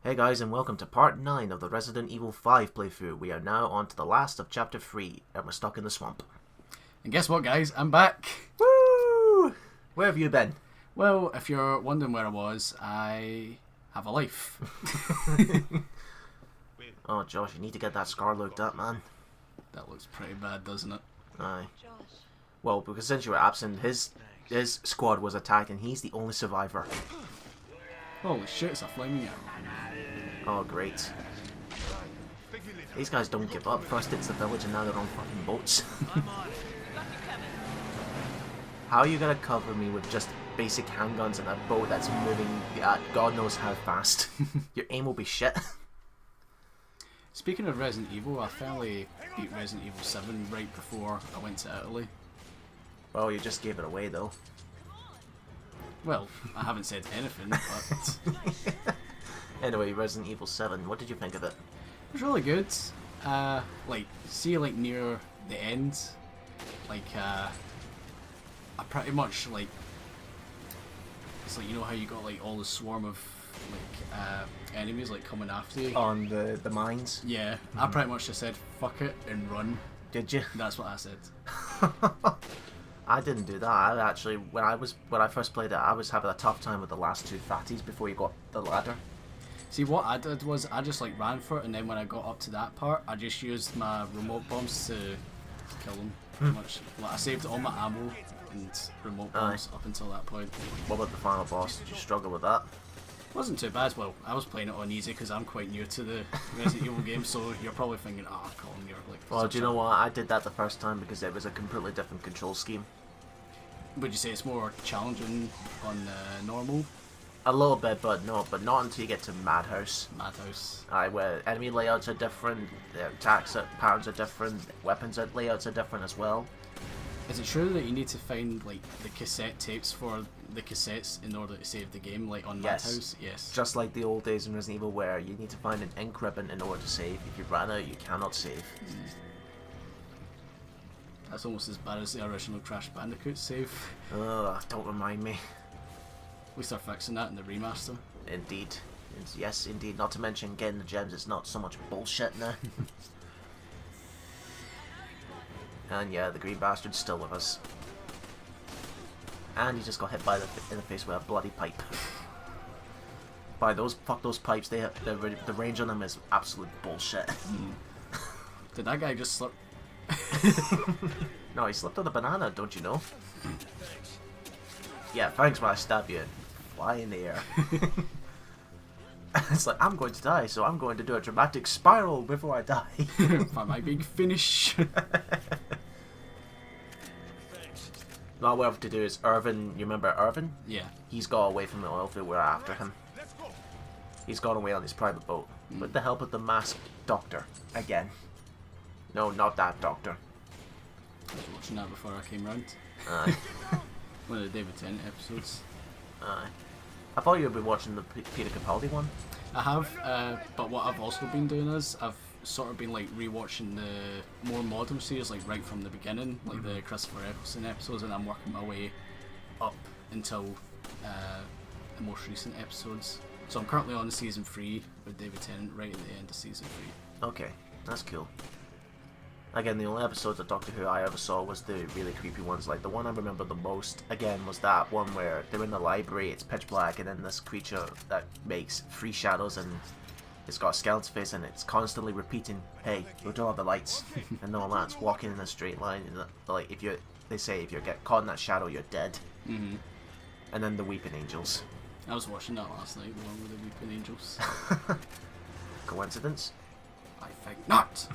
Hey guys, and welcome to part 9 of the Resident Evil 5 playthrough. We are now on to the last of chapter 3, and we're stuck in the swamp. And guess what, guys? I'm back! Woo! Where have you been? Well, if you're wondering where I was, I have a life. Oh, Josh, you need to get that scar looked up, man. That looks pretty bad, doesn't it? Aye. Well, because since you were absent, his squad was attacked, and he's the only survivor. Holy shit, it's a flaming arrow. Oh, great. These guys don't give up. First it's the village, and now they're on fucking boats. How are you gonna cover me with just basic handguns and a boat that's moving at God knows how fast? Your aim will be shit. Speaking of Resident Evil, I finally beat Resident Evil 7 right before I went to Italy. Well, you just gave it away, though. Well, I haven't said anything, but... Anyway, Resident Evil 7, what did you think of it? It was really good. Like, near the end, like, I pretty much, like, it's like, you know how you got, like, all the swarm of, like, enemies, like, coming after you? On the mines? Yeah, I pretty much just said, fuck it, and run. Did you? That's what I said. I didn't do that. I actually, when I first played it, I was having a tough time with the last two fatties before you got the ladder. See, what I did was I just like ran for it, and then when I got up to that part, I just used my remote bombs to kill them. Pretty much. Like, I saved all my ammo and remote bombs up until that point. What about the final boss? Did you struggle with that? Wasn't too bad. Well, I was playing it on easy because I'm quite new to the Resident Evil game, so you're probably thinking, "Ah, oh, Colin, you're like." Well, do you know what? I did that the first time because it was a completely different control scheme. Would you say it's more challenging on normal? A little bit, but not until you get to Madhouse. Madhouse. Where enemy layouts are different, the attacks patterns are different, weapons layouts are different as well. Is it true that you need to find like the cassette tapes for the cassettes in order to save the game, like on Madhouse? Yes. Just like the old days in Resident Evil, where you need to find an ink ribbon in order to save. If you run out, you cannot save. That's almost as bad as the original Crash Bandicoot save. Ugh, don't remind me. At least they're fixing that in the remaster. Indeed. Yes, indeed. Not to mention getting the gems is not so much bullshit now. And yeah, the green bastard's still with us. And he just got hit in the face with a bloody pipe. Fuck those pipes, the range on them is absolute bullshit. Did that guy just slip? No, he slipped on a banana, don't you know? Yeah, thanks when I stab you and fly in the air. It's like, I'm going to die, so I'm going to do a dramatic spiral before I die. For my big finish. Now what we have to do is Irving, you remember Irving? Yeah. He's got away from the oil field, we're after him. He's gone away on his private boat, with the help of the masked doctor, again. No, not that doctor. I was watching that before I came round. Aye. One of the David Tennant episodes. Aye. I thought you had been watching the Peter Capaldi one. I have, but what I've also been doing is I've sort of been like rewatching the more modern series, like right from the beginning, like the Christopher Eccleston episodes, and I'm working my way up until the most recent episodes. So I'm currently on season 3 with David Tennant, right at the end of season 3. Okay, that's cool. Again, the only episodes of Doctor Who I ever saw was the really creepy ones. Like, the one I remember the most, again, was that one where they're in the library, it's pitch black, and then this creature that makes 3 shadows, and it's got a skeleton face, and it's constantly repeating, "Hey, go turn off the lights," and all that. It's walking in a straight line, and like, they say if you get caught in that shadow, you're dead. Mm-hmm. And then the Weeping Angels. I was watching that last night, the one with the Weeping Angels. Coincidence? I think not!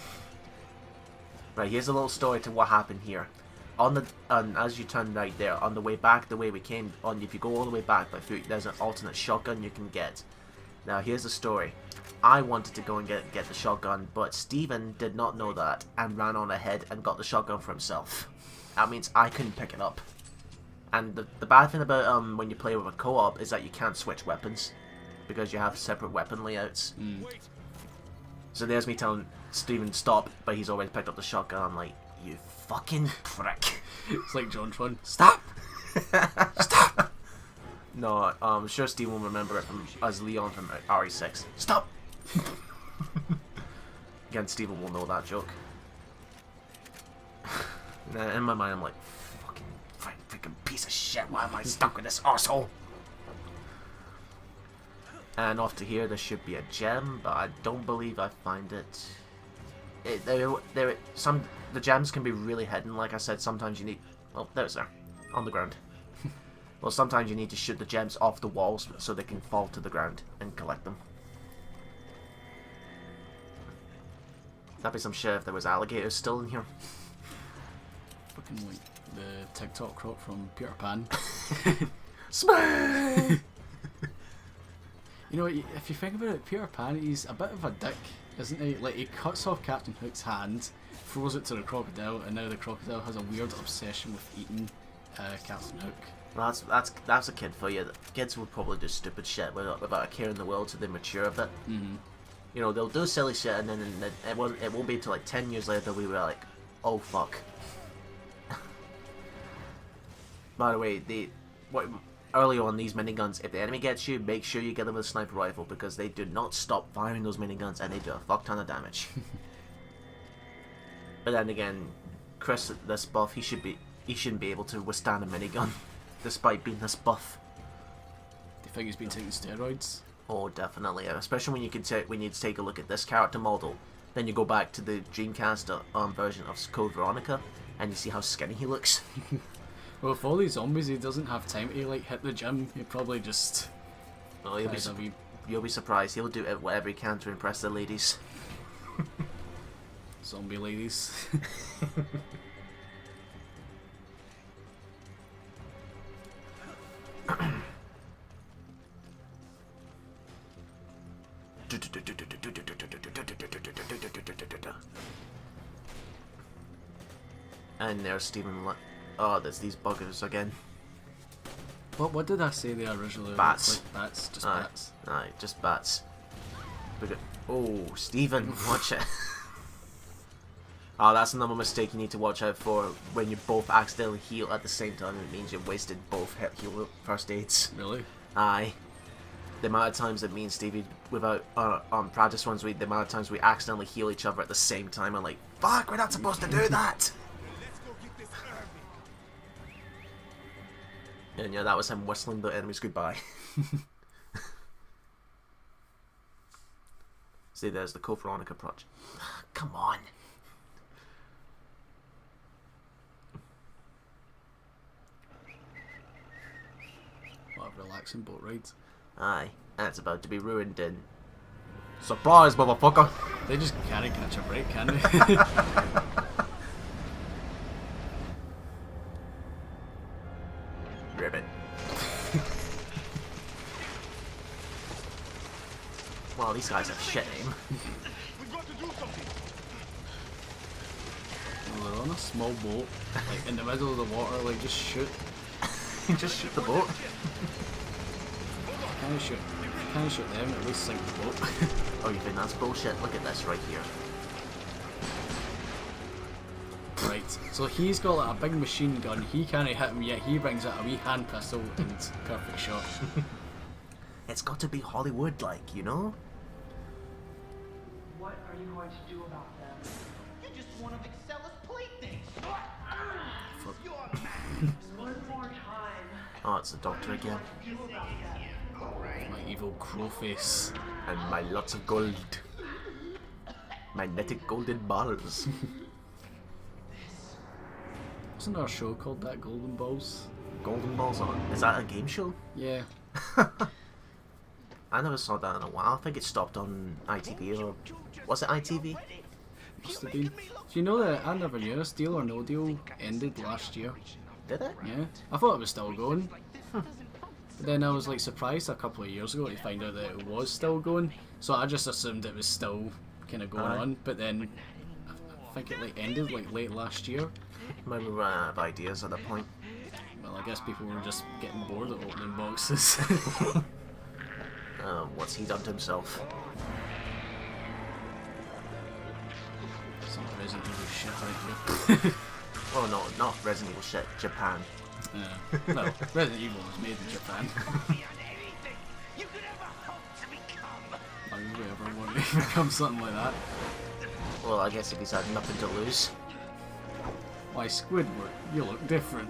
Right, here's a little story to what happened here. As you turn right there, on the way back, the way we came on, if you go all the way back by foot, there's an alternate shotgun you can get. Now, here's the story. I wanted to go and get the shotgun, but Steven did not know that and ran on ahead and got the shotgun for himself. That means I couldn't pick it up. And the bad thing about when you play with a co-op is that you can't switch weapons because you have separate weapon layouts. So there's me telling Steven stop, but he's already picked up the shotgun. I'm like, you fucking prick. It's like John Tron. Stop! Stop! No, I'm sure Steve will remember it from as Leon from RE6. Stop! Again, Steven will know that joke. In my mind, I'm like, fucking freaking piece of shit, why am I stuck with this arsehole? And off to here, there should be a gem, but I don't believe I find it. The gems can be really hidden, like I said, sometimes you need... Oh, there's there. On the ground. Well, sometimes you need to shoot the gems off the walls so they can fall to the ground and collect them. That'd be some shit if there was alligators still in here. Fucking like the TikTok crop from Peter Pan. Smash! You know, if you think about it, Peter Pan, he's a bit of a dick, isn't he? Like, he cuts off Captain Hook's hand, throws it to the crocodile, and now the crocodile has a weird obsession with eating Captain Hook. Well, that's a kid for you. Kids will probably do stupid shit without a care in the world till they mature a bit. Mm-hmm. You know, they'll do silly shit, and then it won't be until like 10 years later we were like, oh fuck. By the way, early on these miniguns, if the enemy gets you, make sure you get them with a sniper rifle because they do not stop firing those miniguns and they do a fuck ton of damage. But then again, Chris, this buff, he shouldn't be able to withstand a minigun, despite being this buff. Do you think he's been taking steroids? Oh, definitely. Especially when you take a look at this character model, then you go back to the Dreamcast version of Code Veronica, and you see how skinny he looks. Well, with all these zombies, he doesn't have time to like hit the gym. He probably just. Oh, you'll be surprised. He'll do whatever he can to impress the ladies. Zombie ladies. And there's Stephen. Oh, there's these buggers again. What did I say they originally? Bats. Like bats, just bats. Aye, just bats. Oh, Stephen, watch it. Oh, that's another mistake you need to watch out for. When you both accidentally heal at the same time, it means you've wasted both heal first aids. Really? Aye. The amount of times that me and Stevie, without practice ones, the amount of times we accidentally heal each other at the same time, I'm like, fuck, we're not supposed to do that! And yeah, that was him whistling the enemies goodbye. See, there's the Code Veronica project. Come on. What a relaxing boat ride. Aye, that's about to be ruined in... Surprise, motherfucker! They just can't catch a break, can they? Ribbit. Well, these guys have shit aim. We've got to do something. Well, they're on a small boat, like in the middle of the water, like just shoot. Just shoot the boat. Can't shoot them, at least sink the boat. Oh, you think that's bullshit? Look at this right here. Right, so he's got like a big machine gun, he can't hit him yet, he brings out a wee hand pistol and perfect shot. It's got to be Hollywood-like, you know? What are you going to do about them? You're just one of Excella's playthings. You're One more time. Oh, it's the doctor again. Do about them. My evil crow face. And my lots of gold. Magnetic golden balls. Wasn't there a show called that, Golden Balls? Golden balls on? Is that a game show? Yeah. I never saw that in a while. I think it stopped on ITV or... Was it ITV? Must have been. Do you know that I never knew this Deal or No Deal ended last year? Did it? Yeah. I thought it was still going. But then I was like surprised a couple of years ago to find out that it was still going. So I just assumed it was still kind of going on. But then I think it like ended like late last year. Maybe we ran out of ideas at that point. Well, I guess people were just getting bored of opening boxes. What's he done to himself? Some Resident Evil shit right here. Oh no, not Resident Evil shit, Japan. Well, Resident Evil was made in Japan. You could ever hope to become. Why would we ever want to become something like that? Well, I guess if he's had nothing to lose. Why, Squidward, you look different.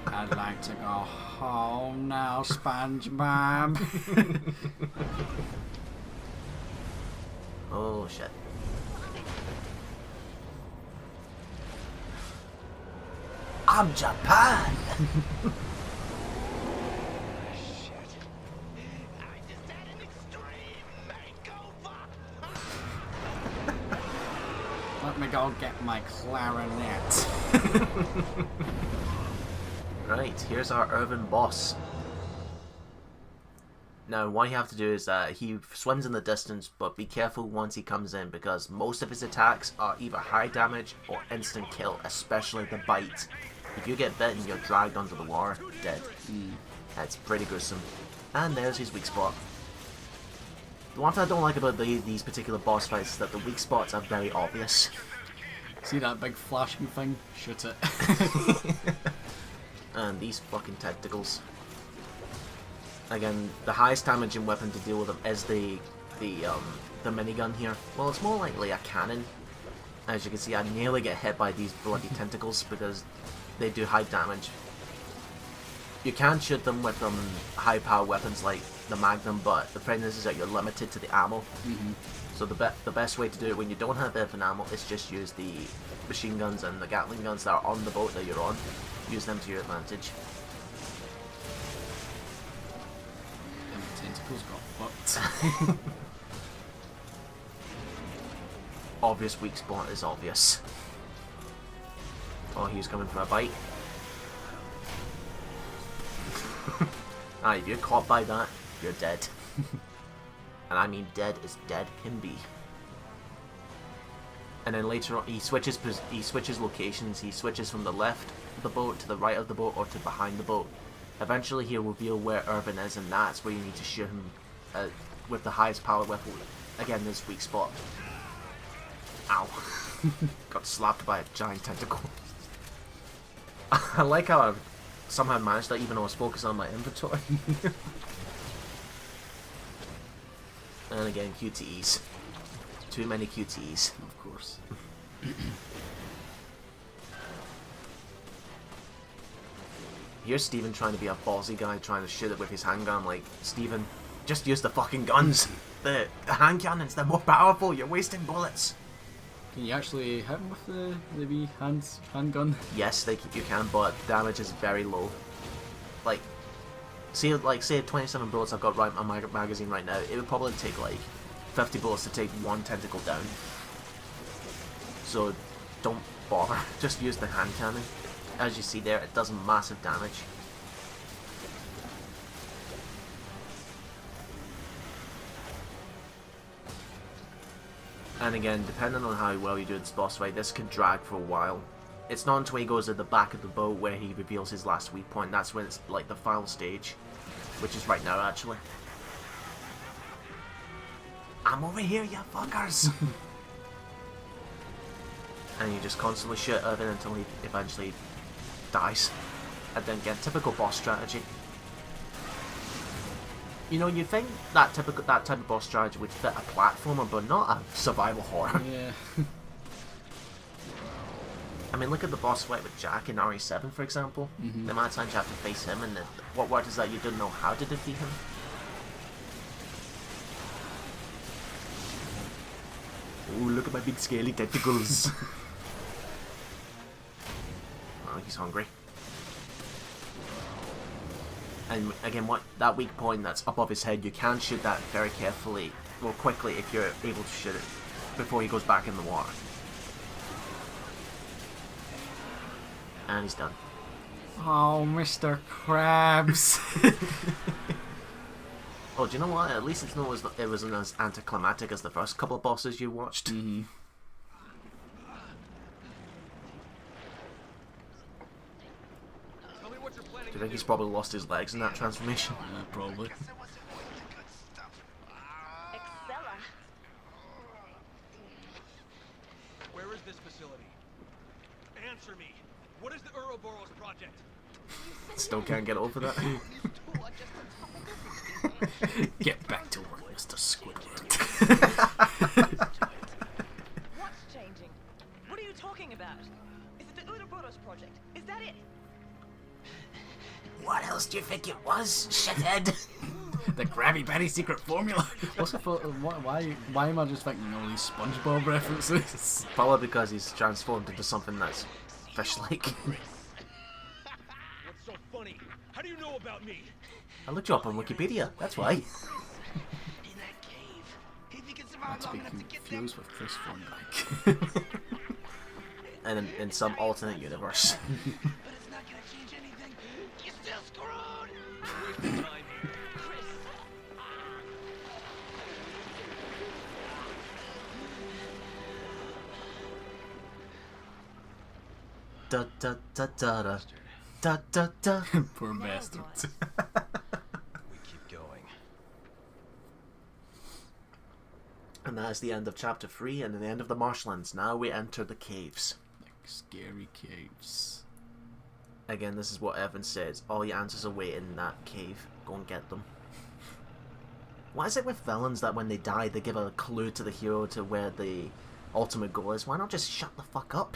I'd like to go home now, SpongeBob. Oh shit. I'm Japan! Shit. I just had an extreme makeover. Let me go get my clarinet. Right, here's our Irving boss. Now, what you have to do is he swims in the distance, but be careful once he comes in, because most of his attacks are either high damage or instant kill, especially the bite. If you get bitten, you're dragged under the water, dead. That's pretty gruesome. And there's his weak spot. The one thing I don't like about these particular boss fights is that the weak spots are very obvious. See that big flashing thing? Shoot it. And these fucking tentacles. Again, the highest damaging weapon to deal with them is the minigun here. Well, it's more likely a cannon. As you can see, I nearly get hit by these bloody tentacles because they do high damage. You can shoot them with high power weapons like the Magnum, but the problem is that you're limited to the ammo. So the best way to do it when you don't have infinite ammo is just use the machine guns and the Gatling guns that are on the boat that you're on. Use them to your advantage. And the tentacles got fucked. Obvious weak spot is obvious. Oh, he was coming for a bite. If you're caught by that, you're dead. And I mean dead as dead can be. And then later on, he switches locations. He switches from the left of the boat to the right of the boat or to behind the boat. Eventually, he'll reveal where Irving is, and that's where you need to shoot him with the highest power weapon. Again, this weak spot. Ow! Got slapped by a giant tentacle. I like how I've somehow managed that, even though I was focused on my inventory. And again, QTEs. Too many QTEs. Of course. Here's Steven trying to be a ballsy guy, trying to shoot it with his handgun. Like, Steven, just use the fucking guns. The hand cannons, they're more powerful. You're wasting bullets. Can you actually hit him with the wee handgun? Yes, you can, but damage is very low. Like, say 27 bullets I've got right on my magazine right now, it would probably take like 50 bullets to take one tentacle down. So don't bother, just use the hand cannon. As you see there, it does massive damage. And again, depending on how well you do this boss fight, this can drag for a while. It's not until he goes to the back of the boat where he reveals his last weak point. That's when it's like the final stage, which is right now actually. I'm over here, you fuckers! And you just constantly shoot Irving until he eventually dies. And then again, typical boss strategy. You know, you'd think that type of boss strategy would fit a platformer, but not a survival horror. Yeah. I mean, look at the boss fight with Jack in RE7, for example. The amount of times you have to face him, and what word is that you don't know how to defeat him? Ooh, look at my big scaly tentacles. Oh, he's hungry. And again, that weak point that's above his head, you can shoot that very carefully, well, quickly, if you're able to shoot it before he goes back in the water. And he's done. Oh, Mr. Krabs. Oh, do you know what? At least it wasn't as anticlimactic as the first couple of bosses you watched. Do you think he's probably lost his legs in that transformation? Probably. Where is this facility? Answer me. What is the Ouroboros project? Still can't get over that. These two are just on top of everything. Get back to work, Mr. Squidward. What's changing? What are you talking about? Is it the Ouroboros project? Is that it? What else do you think it was, shithead? The Krabby Patty secret formula. What's the why am I just thinking all these SpongeBob references? Probably because he's transformed into something that's fish-like. What's so funny? How do you know about me? I looked you up on Wikipedia, that's why. In that cave. If you can survive Not to be long enough to get them. confused with Chris Thorndyke. And in some alternate universe. But it's not gonna change anything. You're still screwed. Wasting time here. Chris. Da da da da da. Da da da. Poor bastard. We keep going. And that is the end of chapter 3 and the end of the marshlands. Now we enter the caves. Like scary caves. Again, this is what Evan says. All your answers are waiting in that cave. Go and get them. Why is it with villains that when they die, they give a clue to the hero to where the ultimate goal is? Why not just shut the fuck up?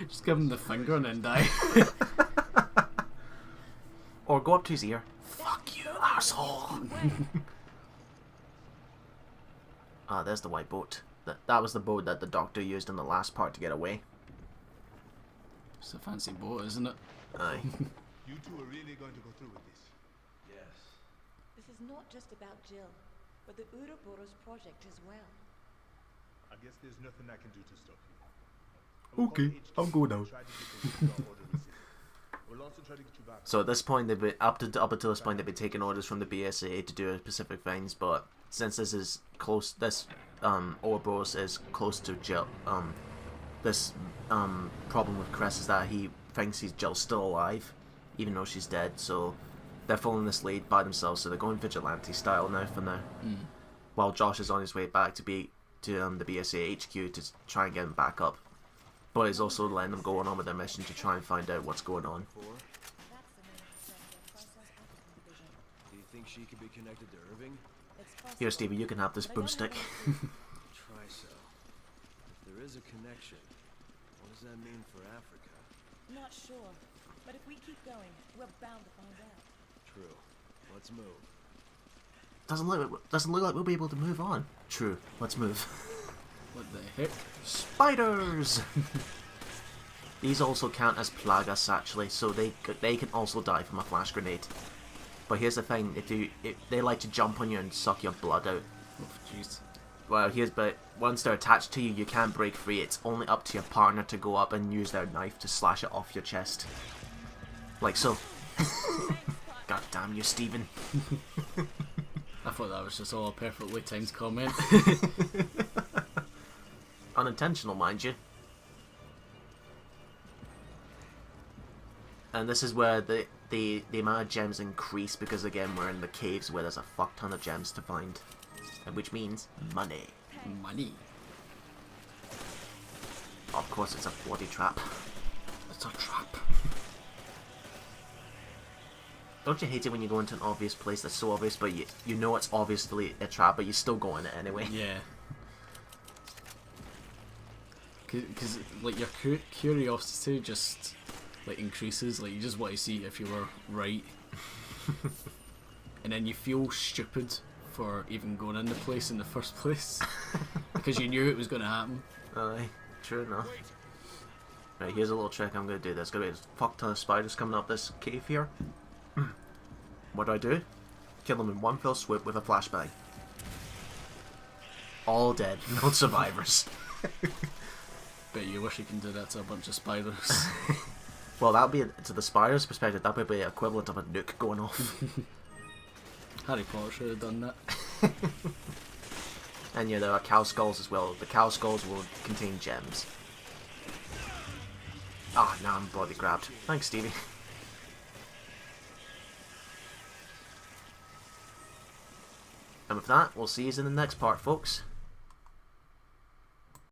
Just give him the finger and then die. Or go up to his ear. Fuck you, arsehole! Ah, there's the white boat. That was the boat that the doctor used in the last part to get away. It's a fancy boat, isn't it? Aye. You two are really going to go through with this? Yes. This is not just about Jill, but the Ouroboros project as well. I guess there's nothing I can do to stop you. I will Okay, call I'll HQ go and now. try to get you to our order receipt. We'll also try to get you back. So at this point, they've been up until this point, they've been taking orders from the BSA to do specific things. But since this is close, this Ouroboros is close to Jill. This problem with Chris is that he thinks Jill's still alive, even though she's dead. So they're following this lead by themselves. So they're going vigilante style now for now. While Josh is on his way back to the BSA HQ to try and get him back up. But he's also letting them go on with their mission to try and find out what's going on. Do you think she could be connected to Irving? Here, Stevie, you can have this broomstick. Try so. If there is a connection, what does that mean for Africa? Not sure, but if we keep going, we're bound to find out. True. Let's move. Doesn't look like we'll be able to move on. True. Let's move. What the heck? Spiders. These also count as plagas actually, so they can also die from a flash grenade. But here's the thing: if they like to jump on you and suck your blood out. Oh, jeez. Well, but once they're attached to you, you can't break free. It's only up to your partner to go up and use their knife to slash it off your chest, like so. God damn you, Stephen. I thought that was just all a perfectly timed comment. Unintentional, mind you. And this is where the amount of gems increase because again we're in the caves where there's a fuck ton of gems to find, and which means money. Money. Of course, it's a bloody trap. It's a trap. Don't you hate it when you go into an obvious place that's so obvious, but you know it's obviously a trap, but you still go in it anyway? Yeah. Because like your curiosity just like increases. Like you just want to see if you were right, and then you feel stupid for even going in the place in the first place because you knew it was going to happen. Aye, true enough. Right, here's a little trick I'm going to do. There's going to be a fuck ton of spiders coming up this cave here. What do? Kill them in one fell swoop with a flashbang. All dead, no survivors. Bet you wish you can do that to a bunch of spiders. Well, that would be, to the spiders' perspective, that would be the equivalent of a nuke going off. Harry Potter should have done that. And yeah, there are cow skulls as well. The cow skulls will contain gems. Ah, now I'm body grabbed. Thanks, Stevie. And with that, we'll see you in the next part, folks.